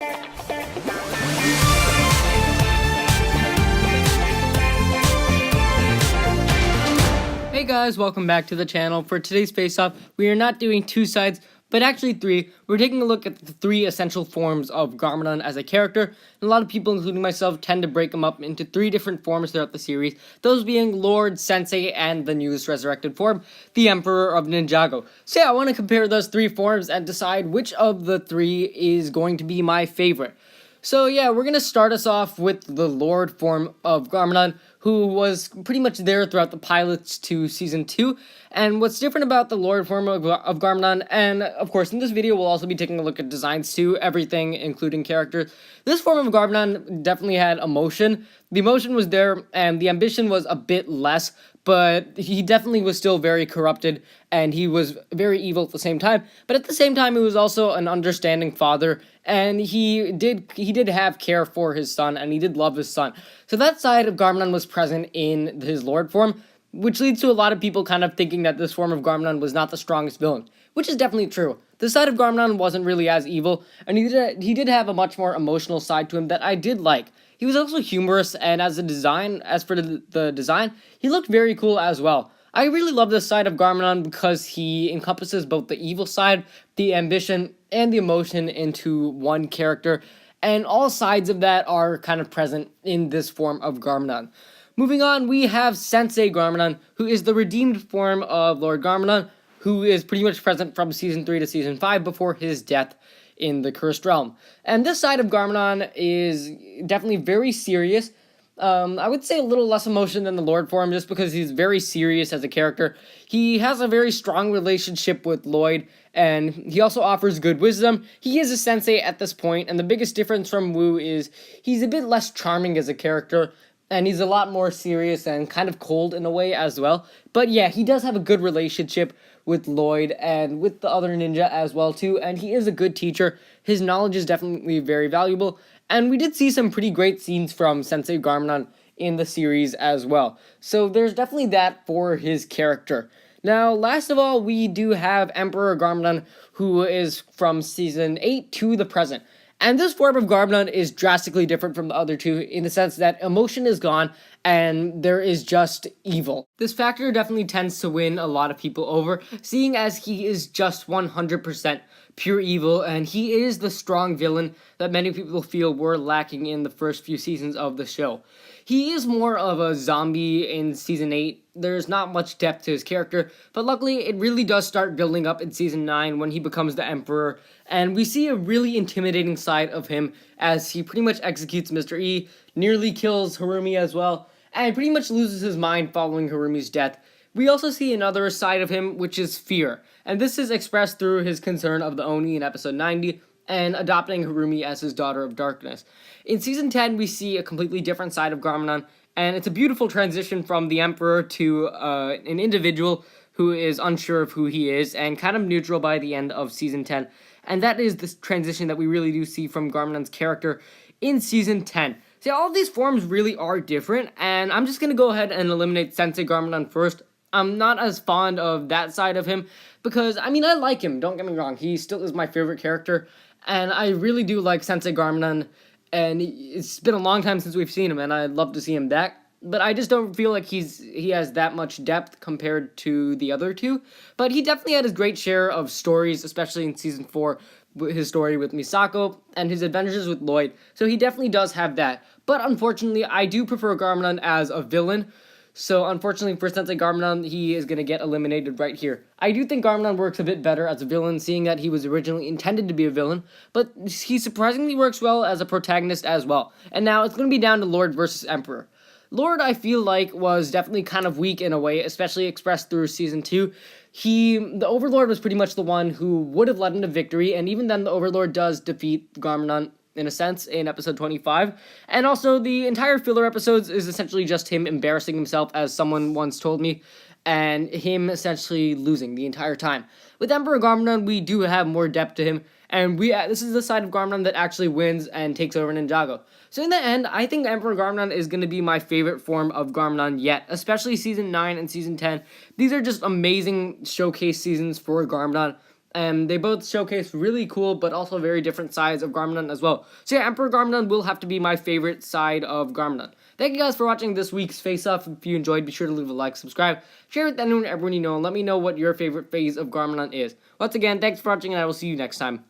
Hey guys, welcome back to the channel. For today's face-off, we are not doing two sides, but actually three. We're taking a look at the three essential forms of Garmadon as a character. And a lot of people, including myself, tend to break him up into three different forms throughout the series. Those being Lord, Sensei, and the newest resurrected form, the Emperor of Ninjago. So yeah, I want to compare those three forms and decide which of the three is going to be my favorite. So yeah, we're going to start us off with the Lord form of Garmadon, who was pretty much there throughout the pilots to Season 2. And what's different about the Lord form of Garmadon, and of course in this video we'll also be taking a look at designs too, everything including characters. This form of Garmadon definitely had emotion. The emotion was there, and the ambition was a bit less, but he definitely was still very corrupted, and he was very evil at the same time. But at the same time, he was also an understanding father, and he did have care for his son, and he did love his son. So that side of Garmadon was present in his Lord form, which leads to a lot of people kind of thinking that this form of Garmadon was not the strongest villain, which is definitely true. This side of Garmadon wasn't really as evil, and he did have a much more emotional side to him that I did like. He was also humorous, and as for the design, he looked very cool as well. I really love this side of Garmadon because he encompasses both the evil side, the ambition, and the emotion into one character, and all sides of that are kind of present in this form of Garmadon. Moving on, we have Sensei Garmadon, who is the redeemed form of Lord Garmadon, who is pretty much present from Season 3 to Season 5 before his death in the Cursed Realm. And this side of Garmadon is definitely very serious. I would say a little less emotion than the Lord form, just because he's very serious as a character. He has a very strong relationship with Lloyd, and he also offers good wisdom. He is a sensei at this point, and the biggest difference from Wu is he's a bit less charming as a character, and he's a lot more serious and kind of cold in a way as well. But yeah, he does have a good relationship with Lloyd and with the other ninja as well too, and he is a good teacher. His knowledge is definitely very valuable, and we did see some pretty great scenes from Sensei Garmadon in the series as well. So there's definitely that for his character. Now, last of all, we do have Emperor Garmadon, who is from Season 8 to the present. And this form of Garmadon is drastically different from the other two in the sense that emotion is gone and there is just evil. This factor definitely tends to win a lot of people over, seeing as he is just 100% pure evil, and he is the strong villain that many people feel were lacking in the first few seasons of the show. He is more of a zombie in Season 8. There's not much depth to his character, but luckily it really does start building up in Season 9 when he becomes the Emperor, and we see a really intimidating side of him as he pretty much executes Mr. E, nearly kills Harumi as well, and pretty much loses his mind following Harumi's death. We also see another side of him, which is fear, and this is expressed through his concern of the Oni in episode 90, and adopting Harumi as his daughter of darkness. In Season 10, we see a completely different side of Garmadon, and it's a beautiful transition from the Emperor to an individual who is unsure of who he is, and kind of neutral by the end of Season 10. And that is the transition that we really do see from Garmadon's character in Season 10. See, all of these forms really are different, and I'm just going to go ahead and eliminate Sensei Garmadon first. I'm not as fond of that side of him, because, I mean, I like him, don't get me wrong, he still is my favorite character, and I really do like Sensei Garmadon, and it's been a long time since we've seen him, and I'd love to see him back, but I just don't feel like he has that much depth compared to the other two, but he definitely had his great share of stories, especially in Season 4, his story with Misako, and his adventures with Lloyd, so he definitely does have that, but unfortunately, I do prefer Garmadon as a villain. So, unfortunately for Sensei Garmadon, he is going to get eliminated right here. I do think Garmadon works a bit better as a villain, seeing that he was originally intended to be a villain, but he surprisingly works well as a protagonist as well. And now, it's going to be down to Lord versus Emperor. Lord, I feel like, was definitely kind of weak in a way, especially expressed through Season 2. The Overlord was pretty much the one who would have led him to victory, and even then, the Overlord does defeat Garmadon in a sense, in episode 25. And also, the entire filler episodes is essentially just him embarrassing himself, as someone once told me, and him essentially losing the entire time. With Emperor Garmadon, we do have more depth to him, and this is the side of Garmadon that actually wins and takes over Ninjago. So in the end, I think Emperor Garmadon is going to be my favorite form of Garmadon yet, especially Season 9 and Season 10. These are just amazing showcase seasons for Garmadon. And they both showcase really cool, but also very different sides of Garmadon as well. So yeah, Emperor Garmadon will have to be my favorite side of Garmadon. Thank you guys for watching this week's face-off. If you enjoyed, be sure to leave a like, subscribe, share with anyone, everyone you know, and let me know what your favorite phase of Garmadon is. Once again, thanks for watching, and I will see you next time.